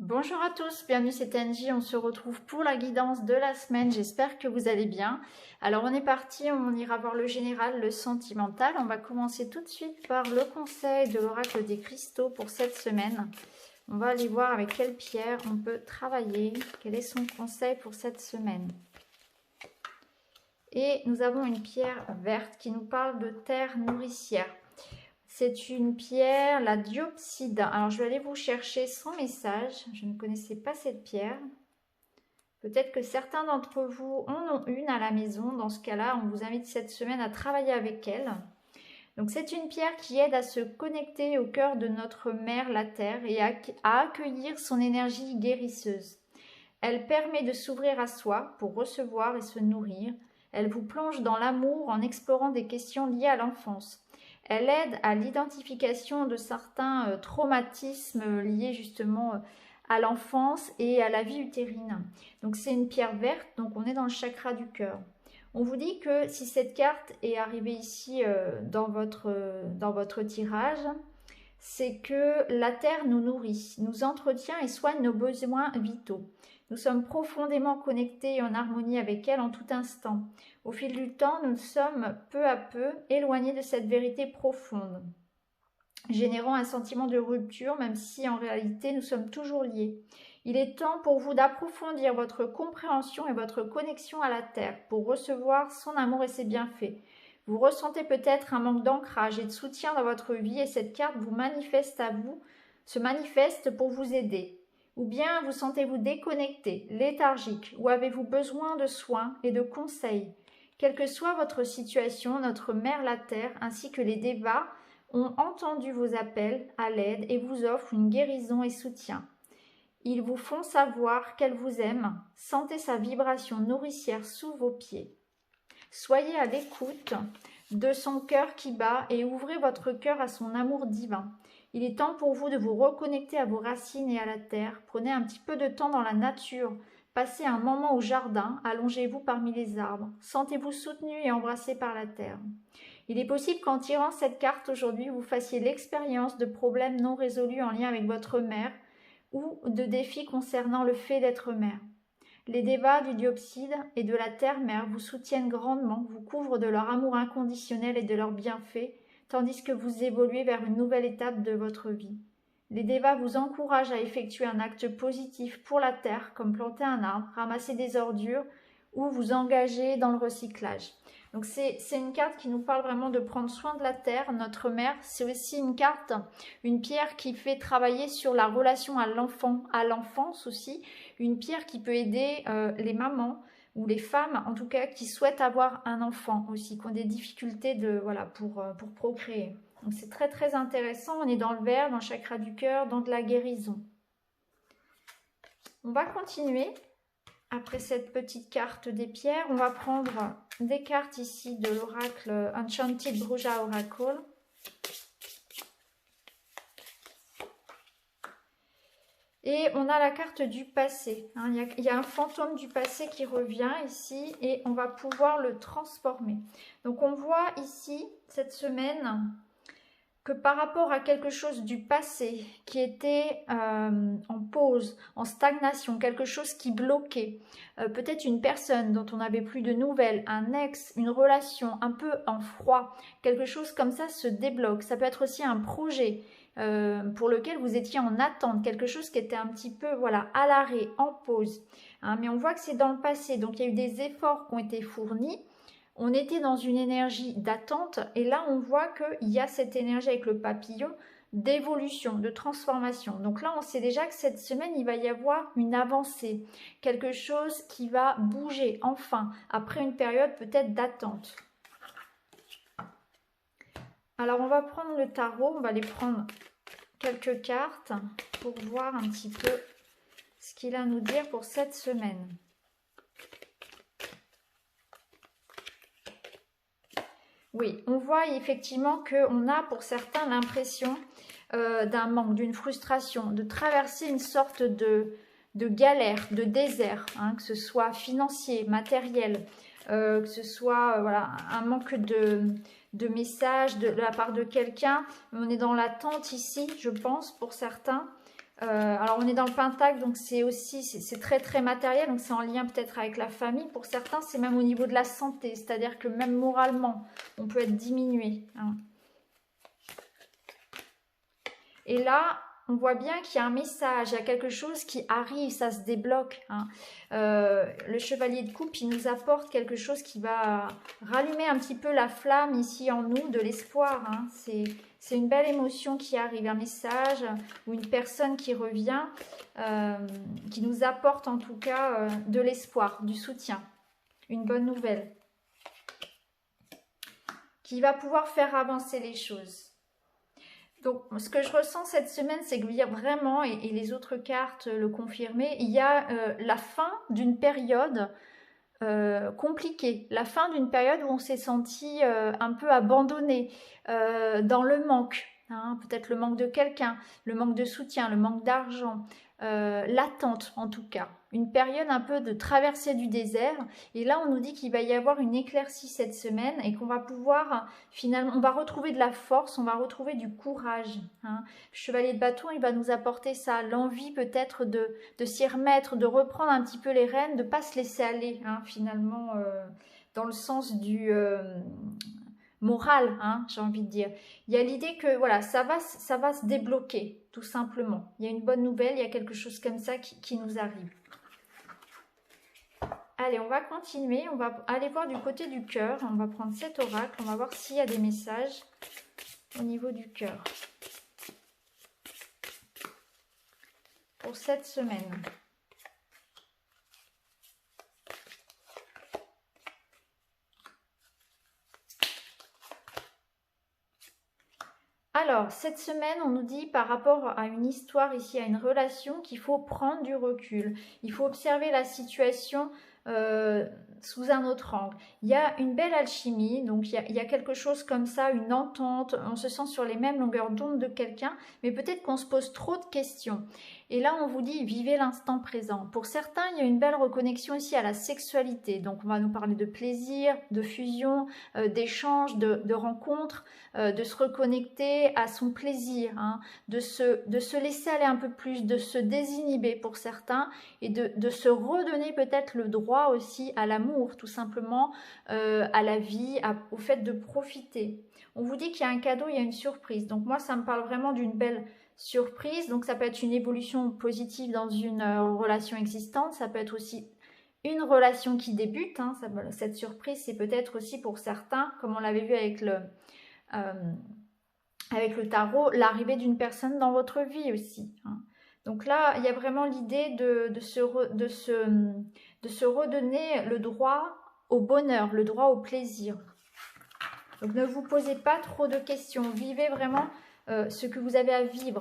Bonjour à tous, bienvenue c'est Angie, on se retrouve pour la guidance de la semaine, j'espère que vous allez bien. Alors on est parti, on ira voir le général, le sentimental. On va commencer tout de suite par le conseil de l'oracle des cristaux pour cette semaine. On va aller voir avec quelle pierre on peut travailler, quel est son conseil pour cette semaine. Et nous avons une pierre verte qui nous parle de terre nourricière. C'est une pierre, la diopside. Alors, je vais aller vous chercher son message. Je ne connaissais pas cette pierre. Peut-être que certains d'entre vous en ont une à la maison. Dans ce cas-là, on vous invite cette semaine à travailler avec elle. Donc, c'est une pierre qui aide à se connecter au cœur de notre mère, la Terre, et à accueillir son énergie guérisseuse. Elle permet de s'ouvrir à soi pour recevoir et se nourrir. Elle vous plonge dans l'amour en explorant des questions liées à l'enfance. Elle aide à l'identification de certains traumatismes liés justement à l'enfance et à la vie utérine. Donc c'est une pierre verte, donc on est dans le chakra du cœur. On vous dit que si cette carte est arrivée ici dans votre tirage, c'est que la terre nous nourrit, nous entretient et soigne nos besoins vitaux. Nous sommes profondément connectés et en harmonie avec elle en tout instant. Au fil du temps, nous sommes peu à peu éloignés de cette vérité profonde, générant un sentiment de rupture, même si en réalité nous sommes toujours liés. Il est temps pour vous d'approfondir votre compréhension et votre connexion à la Terre pour recevoir son amour et ses bienfaits. Vous ressentez peut-être un manque d'ancrage et de soutien dans votre vie et cette carte se manifeste pour vous aider. Ou bien vous sentez-vous déconnecté, léthargique, ou avez-vous besoin de soins et de conseils. Quelle que soit votre situation, notre mère la Terre ainsi que les dévas ont entendu vos appels à l'aide et vous offrent une guérison et soutien. Ils vous font savoir qu'elle vous aime, sentez sa vibration nourricière sous vos pieds. Soyez à l'écoute de son cœur qui bat et ouvrez votre cœur à son amour divin. Il est temps pour vous de vous reconnecter à vos racines et à la terre. Prenez un petit peu de temps dans la nature. Passez un moment au jardin. Allongez-vous parmi les arbres. Sentez-vous soutenu et embrassé par la terre. Il est possible qu'en tirant cette carte aujourd'hui, vous fassiez l'expérience de problèmes non résolus en lien avec votre mère ou de défis concernant le fait d'être mère. Les dévas du diopside et de la terre-mère vous soutiennent grandement, vous couvrent de leur amour inconditionnel et de leurs bienfaits, tandis que vous évoluez vers une nouvelle étape de votre vie. Les dévas vous encouragent à effectuer un acte positif pour la terre, comme planter un arbre, ramasser des ordures ou vous engager dans le recyclage. Donc c'est une carte qui nous parle vraiment de prendre soin de la terre, notre mère. C'est aussi une carte, une pierre qui fait travailler sur la relation à l'enfant, à l'enfance aussi. Une pierre qui peut aider les mamans ou les femmes, en tout cas, qui souhaitent avoir un enfant aussi, qui ont des difficultés pour procréer. Donc c'est très très intéressant. On est dans le vert, dans le chakra du cœur, dans de la guérison. On va continuer. Après cette petite carte des pierres, on va prendre des cartes ici de l'oracle Enchanted Bruja Oracle. Et on a la carte du passé. Il y a un fantôme du passé qui revient ici et on va pouvoir le transformer. Donc on voit ici, cette semaine, que par rapport à quelque chose du passé qui était en pause, en stagnation, quelque chose qui bloquait, peut-être une personne dont on n'avait plus de nouvelles, un ex, une relation un peu en froid, quelque chose comme ça se débloque. Ça peut être aussi un projet pour lequel vous étiez en attente, quelque chose qui était un petit peu à l'arrêt, en pause. Mais on voit que c'est dans le passé, donc il y a eu des efforts qui ont été fournis. On était dans une énergie d'attente et là on voit qu'il y a cette énergie avec le papillon d'évolution, de transformation. Donc là on sait déjà que cette semaine il va y avoir une avancée, quelque chose qui va bouger enfin après une période peut-être d'attente. Alors on va prendre le tarot, on va aller prendre quelques cartes pour voir un petit peu ce qu'il a à nous dire pour cette semaine. Oui, on voit effectivement qu'on a pour certains l'impression d'un manque, d'une frustration, de traverser une sorte de galère, de désert, que ce soit financier, matériel, que ce soit un manque de messages de la part de quelqu'un. On est dans l'attente ici, je pense, pour certains. Alors on est dans le pentacle, donc c'est aussi, c'est très très matériel, donc c'est en lien peut-être avec la famille. Pour certains, c'est même au niveau de la santé, c'est-à-dire que même moralement, on peut être diminué. Hein. Et là, on voit bien qu'il y a un message, il y a quelque chose qui arrive, ça se débloque. Hein. Le chevalier de coupe, il nous apporte quelque chose qui va rallumer un petit peu la flamme ici en nous, de l'espoir. Hein. C'est une belle émotion qui arrive, un message ou une personne qui revient, qui nous apporte en tout cas de l'espoir, du soutien, une bonne nouvelle, qui va pouvoir faire avancer les choses. Donc, ce que je ressens cette semaine, c'est que vraiment, et les autres cartes le confirmaient, il y a la fin d'une période compliquée, la fin d'une période où on s'est senti un peu abandonné, dans le manque, hein, peut-être le manque de quelqu'un, le manque de soutien, le manque d'argent, l'attente en tout cas, une période un peu de traversée du désert. Et là on nous dit qu'il va y avoir une éclaircie cette semaine et qu'on va pouvoir finalement, on va retrouver de la force, on va retrouver du courage. Hein. Le chevalier de bâton, il va nous apporter ça, l'envie peut-être de s'y remettre, de reprendre un petit peu les rênes, de ne pas se laisser aller, hein, finalement, dans le sens du moral, hein, j'ai envie de dire. Il y a l'idée que voilà, ça va se débloquer, tout simplement. Il y a une bonne nouvelle, il y a quelque chose comme ça qui nous arrive. Allez, on va continuer, on va aller voir du côté du cœur, on va prendre cet oracle, on va voir s'il y a des messages au niveau du cœur. Pour cette semaine. Alors, cette semaine, on nous dit par rapport à une histoire ici, à une relation, qu'il faut prendre du recul. Il faut observer la situation sous un autre angle. Il y a une belle alchimie, donc il y a quelque chose comme ça, une entente, on se sent sur les mêmes longueurs d'onde de quelqu'un, mais peut-être qu'on se pose trop de questions. Et là, on vous dit, vivez l'instant présent. Pour certains, il y a une belle reconnexion ici à la sexualité. Donc, on va nous parler de plaisir, de fusion, d'échange, de rencontres, de se reconnecter à son plaisir, hein, de se laisser aller un peu plus, de se désinhiber pour certains et de se redonner peut-être le droit aussi à l'amour, tout simplement, à la vie, au fait de profiter. On vous dit qu'il y a un cadeau, il y a une surprise. Donc, moi, ça me parle vraiment d'une belle surprise, donc ça peut être une évolution positive dans une relation existante, ça peut être aussi une relation qui débute, hein, cette surprise c'est peut-être aussi pour certains, comme on l'avait vu avec le tarot, l'arrivée d'une personne dans votre vie aussi. Hein. Donc là, il y a vraiment l'idée de se redonner le droit au bonheur, le droit au plaisir. Donc ne vous posez pas trop de questions, vivez vraiment ce que vous avez à vivre.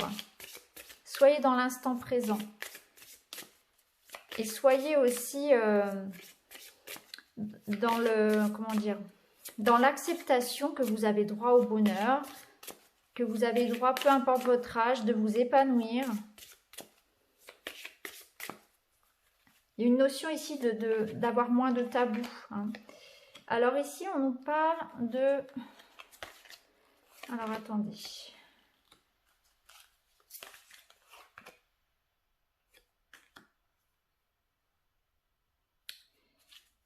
Soyez dans l'instant présent. Et soyez aussi dans dans l'acceptation que vous avez droit au bonheur, que vous avez droit, peu importe votre âge, de vous épanouir. Il y a une notion ici d'avoir moins de tabous. Hein. Alors ici, on nous parle de... Alors attendez...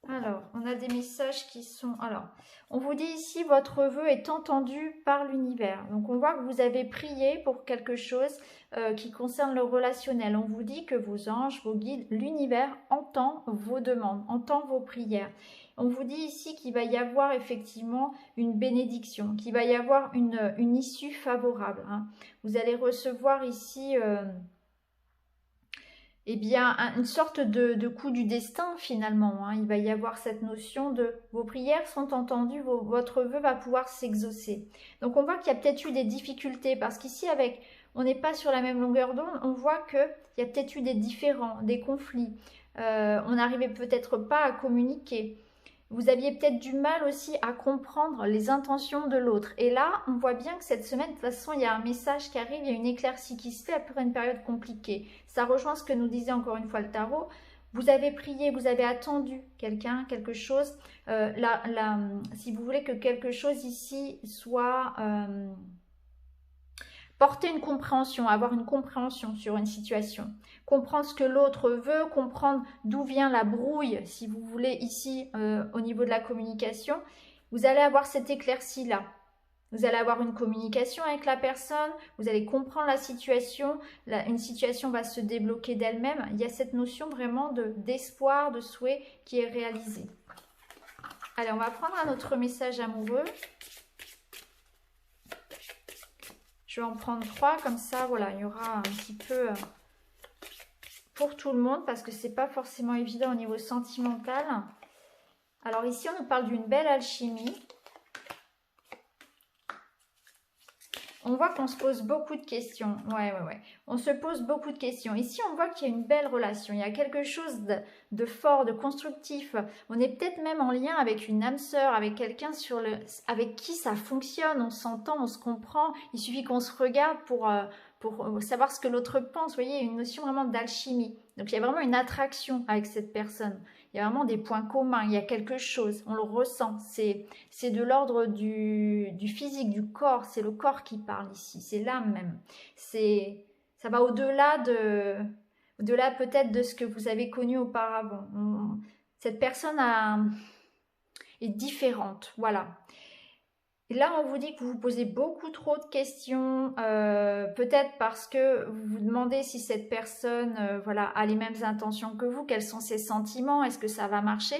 Alors, on a des messages qui sont... Alors, on vous dit ici, votre vœu est entendu par l'univers. Donc, on voit que vous avez prié pour quelque chose qui concerne le relationnel. On vous dit que vos anges, vos guides, l'univers entend vos demandes, entend vos prières. On vous dit ici qu'il va y avoir effectivement une bénédiction, qu'il va y avoir une issue favorable. Hein. Vous allez recevoir ici... eh bien, une sorte de coup du destin finalement. Hein. Il va y avoir cette notion de vos prières sont entendues, votre vœu va pouvoir s'exaucer. Donc on voit qu'il y a peut-être eu des difficultés parce qu'ici on n'est pas sur la même longueur d'onde, on voit qu'il y a peut-être eu des différends, des conflits. On n'arrivait peut-être pas à communiquer. Vous aviez peut-être du mal aussi à comprendre les intentions de l'autre. Et là, on voit bien que cette semaine, de toute façon, il y a un message qui arrive, il y a une éclaircie qui se fait après une période compliquée. Ça rejoint ce que nous disait encore une fois le tarot. Vous avez prié, vous avez attendu quelqu'un, quelque chose. Si vous voulez que quelque chose ici soit Porter une compréhension, avoir une compréhension sur une situation. Comprendre ce que l'autre veut, comprendre d'où vient la brouille, si vous voulez, ici, au niveau de la communication. Vous allez avoir cette éclaircie-là. Vous allez avoir une communication avec la personne, vous allez comprendre la situation, une situation va se débloquer d'elle-même. Il y a cette notion vraiment d'espoir, de souhait qui est réalisée. Allez, on va prendre un autre message amoureux. Je vais en prendre 3, comme ça, voilà, il y aura un petit peu pour tout le monde, parce que c'est pas forcément évident au niveau sentimental. Alors ici, on nous parle d'une belle alchimie. On voit qu'on se pose beaucoup de questions. Ouais. On se pose beaucoup de questions. Ici, on voit qu'il y a une belle relation. Il y a quelque chose de fort, de constructif. On est peut-être même en lien avec une âme sœur, avec quelqu'un avec qui ça fonctionne. On s'entend, on se comprend. Il suffit qu'on se regarde pour savoir ce que l'autre pense. Vous voyez, il y a une notion vraiment d'alchimie. Donc, il y a vraiment une attraction avec cette personne. Il y a vraiment des points communs, il y a quelque chose, on le ressent. C'est de l'ordre du physique, du corps, c'est le corps qui parle ici, c'est l'âme même. Ça va au-delà peut-être de ce que vous avez connu auparavant. Cette personne est différente, voilà. Et là, on vous dit que vous vous posez beaucoup trop de questions, peut-être parce que vous vous demandez si cette personne voilà, a les mêmes intentions que vous, quels sont ses sentiments, est-ce que ça va marcher?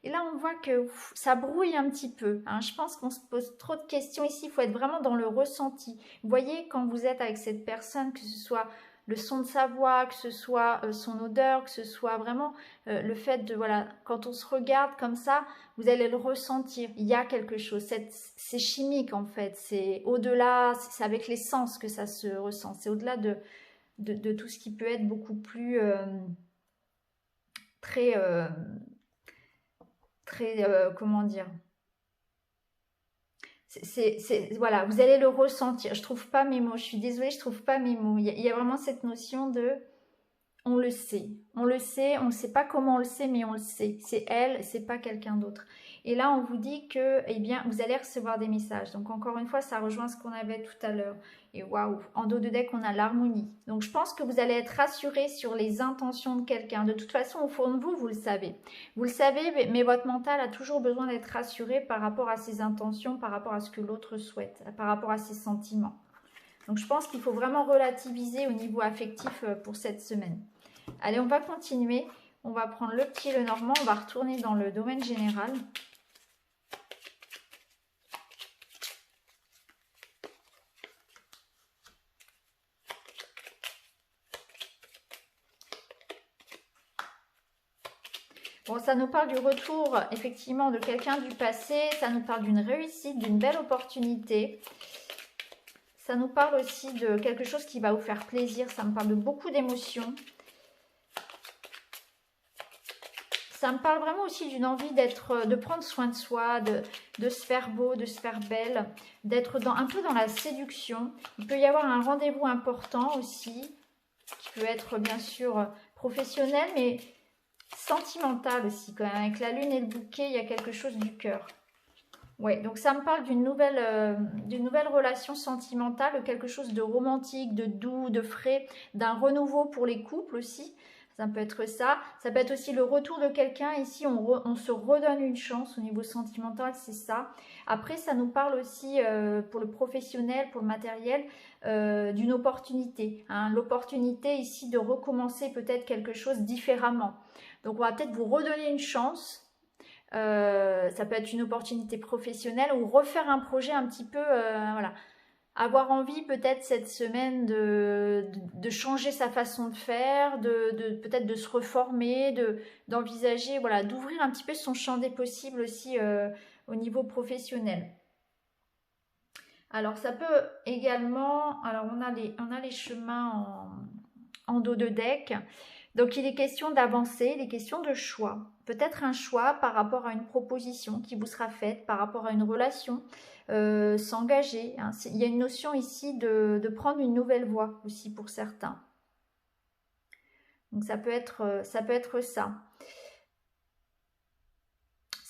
Et là, on voit que ça brouille un petit peu. Hein. Je pense qu'on se pose trop de questions ici, il faut être vraiment dans le ressenti. Vous voyez, quand vous êtes avec cette personne, que ce soit le son de sa voix, que ce soit son odeur, que ce soit vraiment le fait de, voilà, quand on se regarde comme ça, vous allez le ressentir, il y a quelque chose, c'est chimique en fait, c'est au-delà, c'est avec les sens que ça se ressent, c'est au-delà de tout ce qui peut être beaucoup plus très, comment dire, voilà, vous allez le ressentir. Je trouve pas mes mots, je suis désolée, je trouve pas mes mots. Il y a vraiment cette notion de on le sait, on le sait, on ne sait pas comment on le sait, mais on le sait. C'est elle, c'est pas quelqu'un d'autre. Et là, on vous dit que, eh bien, vous allez recevoir des messages. Donc, encore une fois, ça rejoint ce qu'on avait tout à l'heure. Et waouh, en dos de deck, on a l'harmonie. Donc, je pense que vous allez être rassuré sur les intentions de quelqu'un. De toute façon, au fond de vous, vous le savez. Vous le savez, mais votre mental a toujours besoin d'être rassuré par rapport à ses intentions, par rapport à ce que l'autre souhaite, par rapport à ses sentiments. Donc, je pense qu'il faut vraiment relativiser au niveau affectif pour cette semaine. Allez, on va continuer. On va prendre le petit Lenormand. On va retourner dans le domaine général. Bon, ça nous parle du retour, effectivement, de quelqu'un du passé. Ça nous parle d'une réussite, d'une belle opportunité. Ça nous parle aussi de quelque chose qui va vous faire plaisir. Ça me parle de beaucoup d'émotions. Ça me parle vraiment aussi d'une envie de prendre soin de soi, de se faire beau, de se faire belle, d'être un peu dans la séduction. Il peut y avoir un rendez-vous important aussi, qui peut être bien sûr professionnel, mais sentimental aussi quand même. Avec la lune et le bouquet, il y a quelque chose du cœur. Ouais, donc ça me parle d'une nouvelle relation sentimentale, quelque chose de romantique, de doux, de frais, d'un renouveau pour les couples aussi. Ça peut être ça. Ça peut être aussi le retour de quelqu'un. Ici, on se redonne une chance au niveau sentimental, c'est ça. Après, ça nous parle aussi pour le professionnel, pour le matériel, d'une opportunité. Hein. L'opportunité ici de recommencer peut-être quelque chose différemment. Donc, on va peut-être vous redonner une chance. Ça peut être une opportunité professionnelle ou refaire un projet un petit peu, voilà. Avoir envie peut-être cette semaine de changer sa façon de faire, peut-être de se reformer, d'envisager, voilà, d'ouvrir un petit peu son champ des possibles aussi au niveau professionnel. Alors ça peut également, alors on a les chemins en dos de deck. Donc il est question d'avancer, il est question de choix. Peut-être un choix par rapport à une proposition qui vous sera faite, par rapport à une relation, s'engager. Hein. Il y a une notion ici de prendre une nouvelle voie aussi pour certains. Donc ça peut être ça.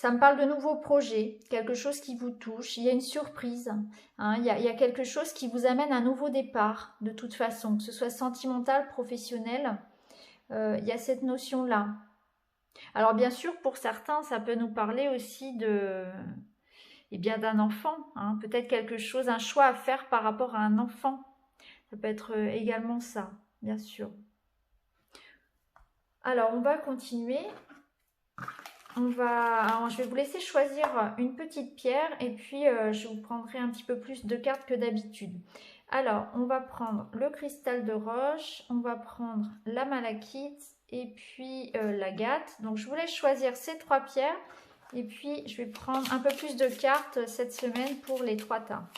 Ça me parle de nouveaux projets, quelque chose qui vous touche, il y a une surprise, hein, il y a quelque chose qui vous amène à un nouveau départ, de toute façon, que ce soit sentimental, professionnel, il y a cette notion-là. Alors bien sûr, pour certains, ça peut nous parler aussi de, eh bien, d'un enfant, hein, peut-être quelque chose, un choix à faire par rapport à un enfant. Ça peut être également ça, bien sûr. Alors, on va continuer. Alors, je vais vous laisser choisir une petite pierre et puis je vous prendrai un petit peu plus de cartes que d'habitude. Alors, on va prendre le cristal de roche, on va prendre la malachite et puis l'agate. Donc, je vous laisse choisir ces 3 pierres et puis je vais prendre un peu plus de cartes cette semaine pour les 3 tas.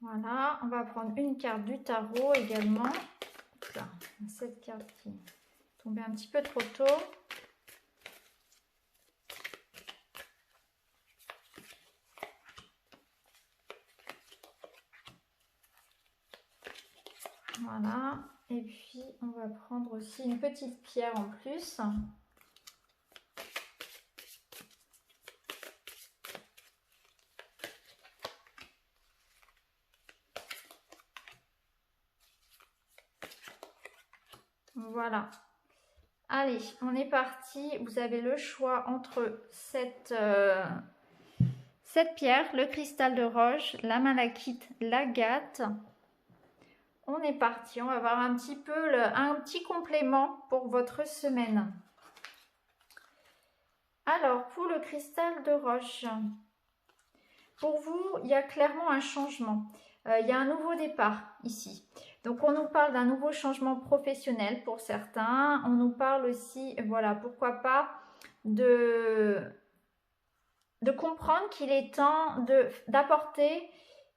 Voilà, on va prendre une carte du tarot également. Là, cette carte qui est tombée un petit peu trop tôt. Voilà, et puis on va prendre aussi une petite pierre en plus. Voilà. Allez, on est parti. Vous avez le choix entre cette pierre, le cristal de roche, la malachite, l'agate. On est parti. On va voir un petit peu un petit complément pour votre semaine. Alors, pour le cristal de roche, pour vous, il y a clairement un changement. Il y a un nouveau départ ici. Donc, on nous parle d'un nouveau changement professionnel pour certains. On nous parle aussi, voilà, pourquoi pas, de comprendre qu'il est temps d'apporter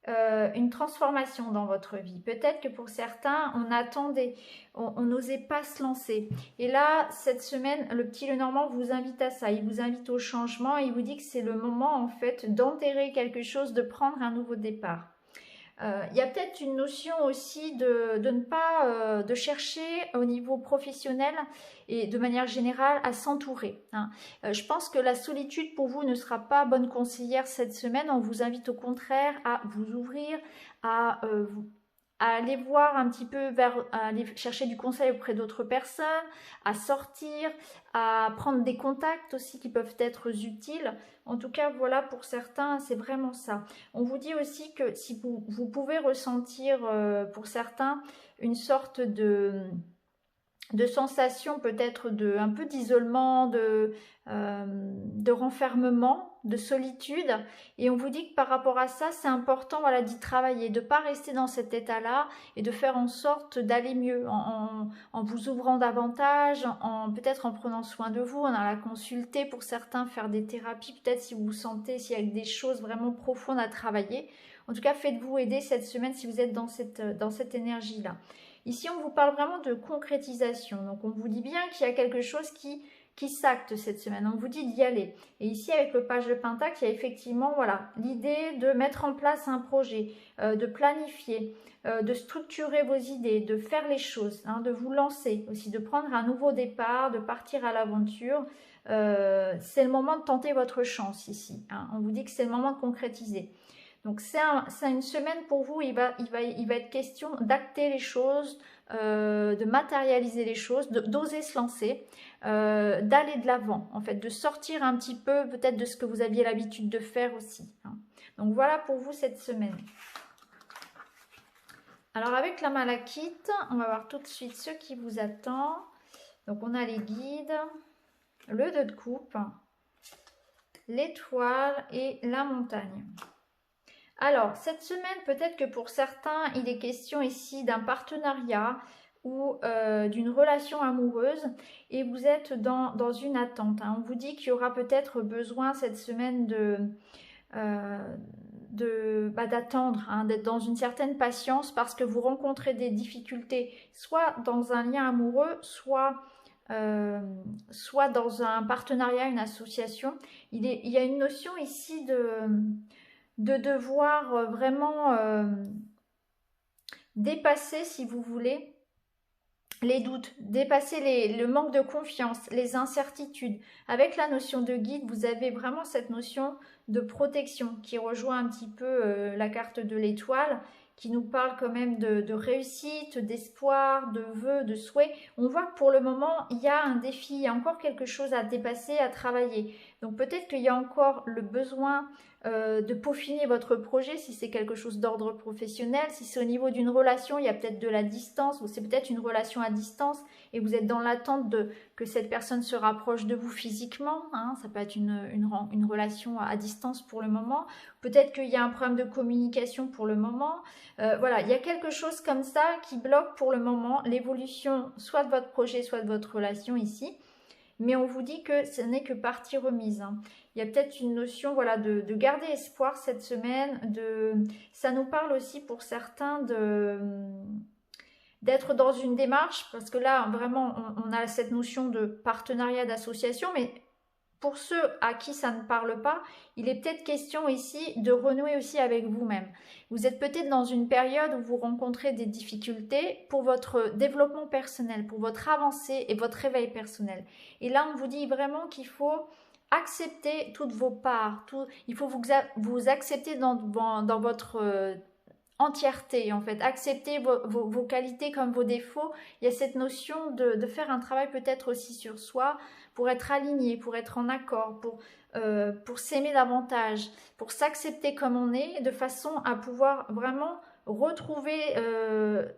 une transformation dans votre vie. Peut-être que pour certains, on attendait, on n'osait pas se lancer. Et là, cette semaine, le petit Lenormand vous invite à ça. Il vous invite au changement. Il vous dit que c'est le moment, en fait, d'enterrer quelque chose, de prendre un nouveau départ. Il y a peut-être une notion aussi de ne pas de chercher au niveau professionnel et de manière générale à s'entourer, hein. Je pense que la solitude pour vous ne sera pas bonne conseillère cette semaine. On vous invite au contraire à vous ouvrir, à aller voir un petit peu à aller chercher du conseil auprès d'autres personnes, à sortir, à prendre des contacts aussi qui peuvent être utiles. En tout cas, voilà, pour certains, c'est vraiment ça. On vous dit aussi que si vous pouvez ressentir pour certains une sorte de sensation peut-être un peu d'isolement, de renfermement, de solitude. Et on vous dit que par rapport à ça, c'est important, voilà, d'y travailler, de ne pas rester dans cet état-là et de faire en sorte d'aller mieux en vous ouvrant davantage, peut-être en prenant soin de vous, en allant la consulter pour certains, faire des thérapies, peut-être si vous sentez, s'il y a des choses vraiment profondes à travailler. En tout cas, faites-vous aider cette semaine si vous êtes dans cette énergie-là. Ici, on vous parle vraiment de concrétisation. Donc, on vous dit bien qu'il y a quelque chose qui s'acte cette semaine. On vous dit d'y aller. Et ici, avec le page de Pentacle, il y a effectivement, voilà, l'idée de mettre en place un projet, de planifier, de structurer vos idées, de faire les choses, hein, de vous lancer aussi, de prendre un nouveau départ, de partir à l'aventure. C'est le moment de tenter votre chance ici, hein. On vous dit que c'est le moment de concrétiser. Donc c'est une semaine pour vous, il va être question d'acter les choses, de matérialiser les choses, d'oser se lancer, d'aller de l'avant, en fait, de sortir un petit peu peut-être de ce que vous aviez l'habitude de faire aussi, hein. Donc voilà pour vous cette semaine. Alors avec la malachite, on va voir tout de suite ce qui vous attend. Donc on a les guides, le 2 de coupe, l'étoile et la montagne. Alors, cette semaine, peut-être que pour certains, il est question ici d'un partenariat ou d'une relation amoureuse et vous êtes dans une attente, hein. On vous dit qu'il y aura peut-être besoin cette semaine d'attendre, hein, d'être dans une certaine patience parce que vous rencontrez des difficultés, soit dans un lien amoureux, soit dans un partenariat, une association. Il y a une notion ici de devoir vraiment dépasser, si vous voulez, les doutes, dépasser le manque de confiance, les incertitudes. Avec la notion de guide, vous avez vraiment cette notion de protection qui rejoint un petit peu la carte de l'étoile, qui nous parle quand même de réussite, d'espoir, de vœux, de souhaits. On voit que pour le moment, il y a un défi, il y a encore quelque chose à dépasser, à travailler. Donc peut-être qu'il y a encore le besoin de peaufiner votre projet si c'est quelque chose d'ordre professionnel. Si c'est au niveau d'une relation, il y a peut-être de la distance, ou c'est peut-être une relation à distance et vous êtes dans l'attente que cette personne se rapproche de vous physiquement, hein. Ça peut être une relation à distance pour le moment. Peut-être qu'il y a un problème de communication pour le moment. Voilà, il y a quelque chose comme ça qui bloque pour le moment l'évolution soit de votre projet, soit de votre relation ici. Mais on vous dit que ce n'est que partie remise, hein. Il y a peut-être une notion, voilà, de garder espoir cette semaine. Ça nous parle aussi pour certains d'être dans une démarche, parce que là, vraiment, on a cette notion de partenariat, d'association, mais pour ceux à qui ça ne parle pas, il est peut-être question ici de renouer aussi avec vous-même. Vous êtes peut-être dans une période où vous rencontrez des difficultés pour votre développement personnel, pour votre avancée et votre réveil personnel. Et là, on vous dit vraiment qu'il faut accepter toutes vos parts, il faut vous accepter dans votre entièreté, en fait, accepter vos qualités comme vos défauts. Il y a cette notion de faire un travail peut-être aussi sur soi pour être aligné, pour être en accord, pour s'aimer davantage, pour s'accepter comme on est, de façon à pouvoir vraiment retrouver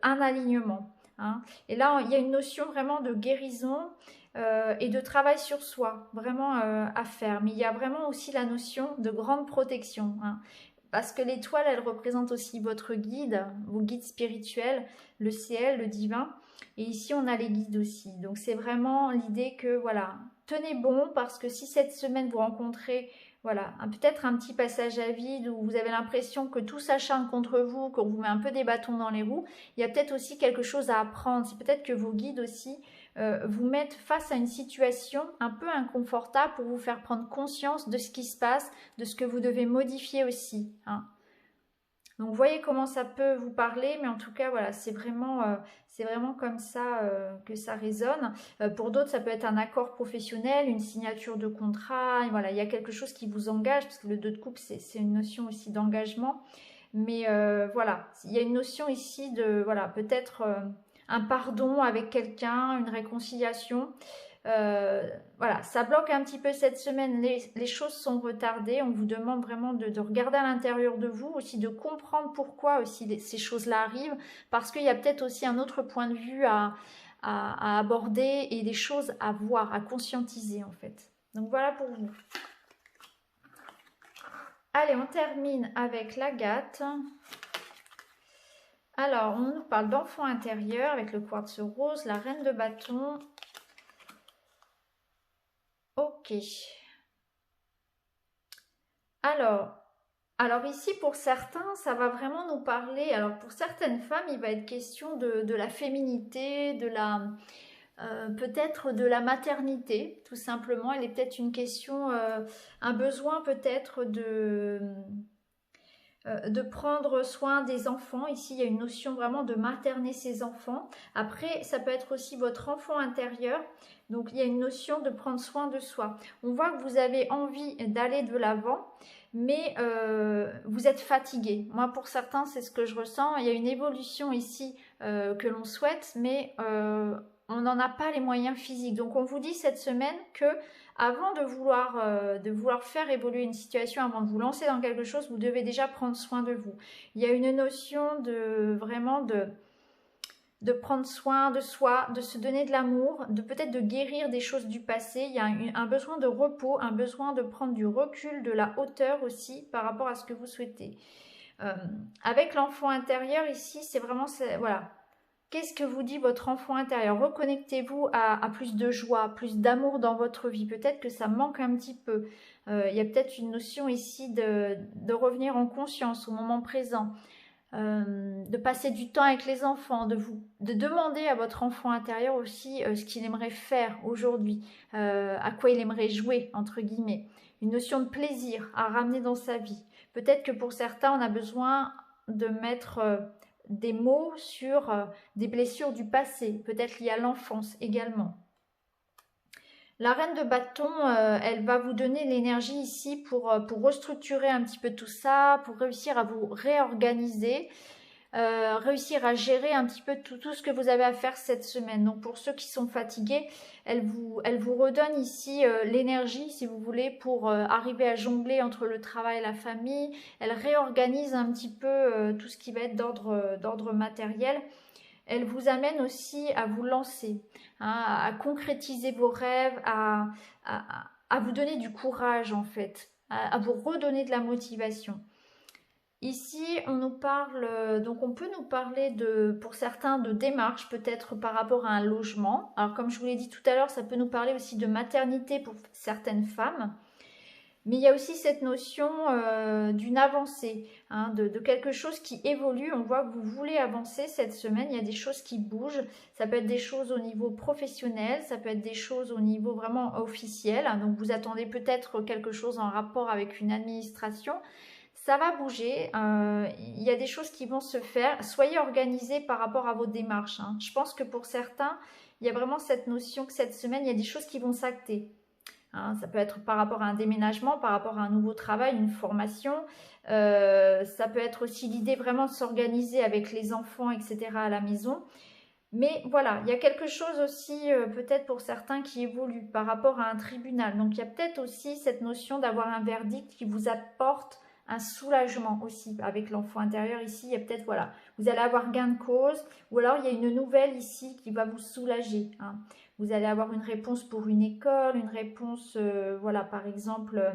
un alignement, hein. Et là, il y a une notion vraiment de guérison et de travail sur soi, vraiment à faire. Mais il y a vraiment aussi la notion de grande protection, hein. Parce que l'étoile, elle représente aussi votre guide, vos guides spirituels, le ciel, le divin. Et ici, on a les guides aussi. Donc, c'est vraiment l'idée que, voilà, tenez bon, parce que si cette semaine, vous rencontrez, voilà, peut-être un petit passage à vide où vous avez l'impression que tout s'acharne contre vous, qu'on vous met un peu des bâtons dans les roues, il y a peut-être aussi quelque chose à apprendre. C'est peut-être que vos guides aussi vous mettent face à une situation un peu inconfortable pour vous faire prendre conscience de ce qui se passe, de ce que vous devez modifier aussi, hein. Donc, vous voyez comment ça peut vous parler, mais en tout cas, voilà, c'est vraiment comme ça que ça résonne. Pour d'autres, ça peut être un accord professionnel, une signature de contrat. Et voilà, il y a quelque chose qui vous engage, parce que le 2 de coupe, c'est une notion aussi d'engagement. Mais voilà, il y a une notion ici de, voilà, peut-être un pardon avec quelqu'un, une réconciliation. Voilà, ça bloque un petit peu cette semaine, les choses sont retardées, on vous demande vraiment de regarder à l'intérieur de vous, aussi de comprendre pourquoi aussi ces choses-là arrivent, parce qu'il y a peut-être aussi un autre point de vue à aborder et des choses à voir, à conscientiser en fait. Donc voilà pour vous. Allez, on termine avec l'agate. Alors, on nous parle d'enfant intérieur avec le quartz rose, la reine de bâton. Ok. Alors ici, pour certains, ça va vraiment nous parler. Alors, pour certaines femmes, il va être question de la féminité, peut-être de la maternité, tout simplement. Il est peut-être une question, un besoin peut-être de prendre soin des enfants. Ici, il y a une notion vraiment de materner ses enfants. Après, ça peut être aussi votre enfant intérieur. Donc, il y a une notion de prendre soin de soi. On voit que vous avez envie d'aller de l'avant, mais vous êtes fatigué. Moi, pour certains, c'est ce que je ressens. Il y a une évolution ici que l'on souhaite, mais on n'en a pas les moyens physiques. Donc, on vous dit cette semaine que avant de vouloir faire évoluer une situation, avant de vous lancer dans quelque chose, vous devez déjà prendre soin de vous. Il y a une notion de prendre soin de soi, de se donner de l'amour, de peut-être de guérir des choses du passé. Il y a un besoin de repos, un besoin de prendre du recul, de la hauteur aussi par rapport à ce que vous souhaitez. Avec l'enfant intérieur ici, c'est vraiment, voilà, Qu'est-ce que vous dit votre enfant intérieur? Reconnectez-vous à plus de joie, plus d'amour dans votre vie. Peut-être que ça manque un petit peu. Il y a peut-être une notion ici de revenir en conscience au moment présent. De passer du temps avec les enfants, de demander à votre enfant intérieur aussi ce qu'il aimerait faire aujourd'hui, à quoi il aimerait jouer, entre guillemets. Une notion de plaisir à ramener dans sa vie. Peut-être que pour certains, on a besoin de mettre des mots sur des blessures du passé, peut-être liées à l'enfance également. La reine de bâton, elle va vous donner l'énergie ici pour restructurer un petit peu tout ça, pour réussir à vous réorganiser, réussir à gérer un petit peu tout ce que vous avez à faire cette semaine. Donc pour ceux qui sont fatigués, elle vous redonne ici l'énergie, si vous voulez, pour arriver à jongler entre le travail et la famille. Elle réorganise un petit peu tout ce qui va être d'ordre matériel. Elle vous amène aussi à vous lancer, hein, à concrétiser vos rêves, à vous donner du courage en fait, à vous redonner de la motivation. Ici, on nous parle, donc on peut nous parler pour certains, de démarches peut-être par rapport à un logement. Alors comme je vous l'ai dit tout à l'heure, ça peut nous parler aussi de maternité pour certaines femmes. Mais il y a aussi cette notion d'une avancée, hein, de quelque chose qui évolue. On voit que vous voulez avancer cette semaine, il y a des choses qui bougent. Ça peut être des choses au niveau professionnel, ça peut être des choses au niveau vraiment officiel. Hein, donc vous attendez peut-être quelque chose en rapport avec une administration. Ça va bouger, il y a des choses qui vont se faire. Soyez organisés par rapport à vos démarches. Hein. Je pense que pour certains, il y a vraiment cette notion que cette semaine, il y a des choses qui vont s'acter. Hein, ça peut être par rapport à un déménagement, par rapport à un nouveau travail, une formation. Ça peut être aussi l'idée vraiment de s'organiser avec les enfants, etc. à la maison. Mais voilà, il y a quelque chose aussi peut-être pour certains qui évolue par rapport à un tribunal. Donc il y a peut-être aussi cette notion d'avoir un verdict qui vous apporte un soulagement aussi avec l'enfant intérieur. Ici, il y a peut-être, voilà, vous allez avoir gain de cause, ou alors il y a une nouvelle ici qui va vous soulager. Hein. Vous allez avoir une réponse pour une école, une réponse, voilà, par exemple,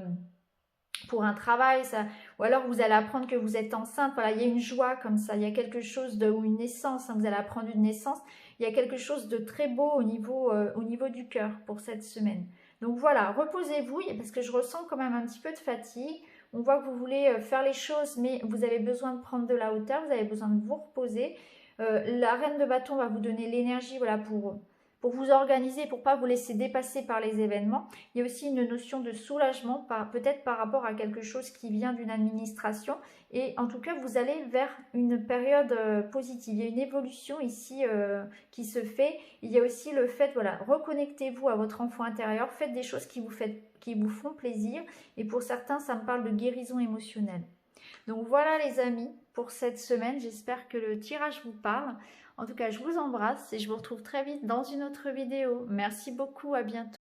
pour un travail, ça, ou alors vous allez apprendre que vous êtes enceinte. Voilà, il y a une joie comme ça, il y a quelque chose ou une naissance, hein, vous allez apprendre une naissance. Il y a quelque chose de très beau au niveau du cœur pour cette semaine. Donc voilà, reposez-vous, parce que je ressens quand même un petit peu de fatigue. On voit que vous voulez faire les choses, mais vous avez besoin de prendre de la hauteur, vous avez besoin de vous reposer. La reine de bâton va vous donner l'énergie, voilà, pour vous organiser, pour ne pas vous laisser dépasser par les événements. Il y a aussi une notion de soulagement, peut-être par rapport à quelque chose qui vient d'une administration. Et en tout cas, vous allez vers une période positive. Il y a une évolution ici qui se fait. Il y a aussi le fait, voilà, reconnectez-vous à votre enfant intérieur. Faites des choses qui vous font plaisir. Et pour certains, ça me parle de guérison émotionnelle. Donc voilà les amis, pour cette semaine. J'espère que le tirage vous parle. En tout cas, je vous embrasse et je vous retrouve très vite dans une autre vidéo. Merci beaucoup, à bientôt.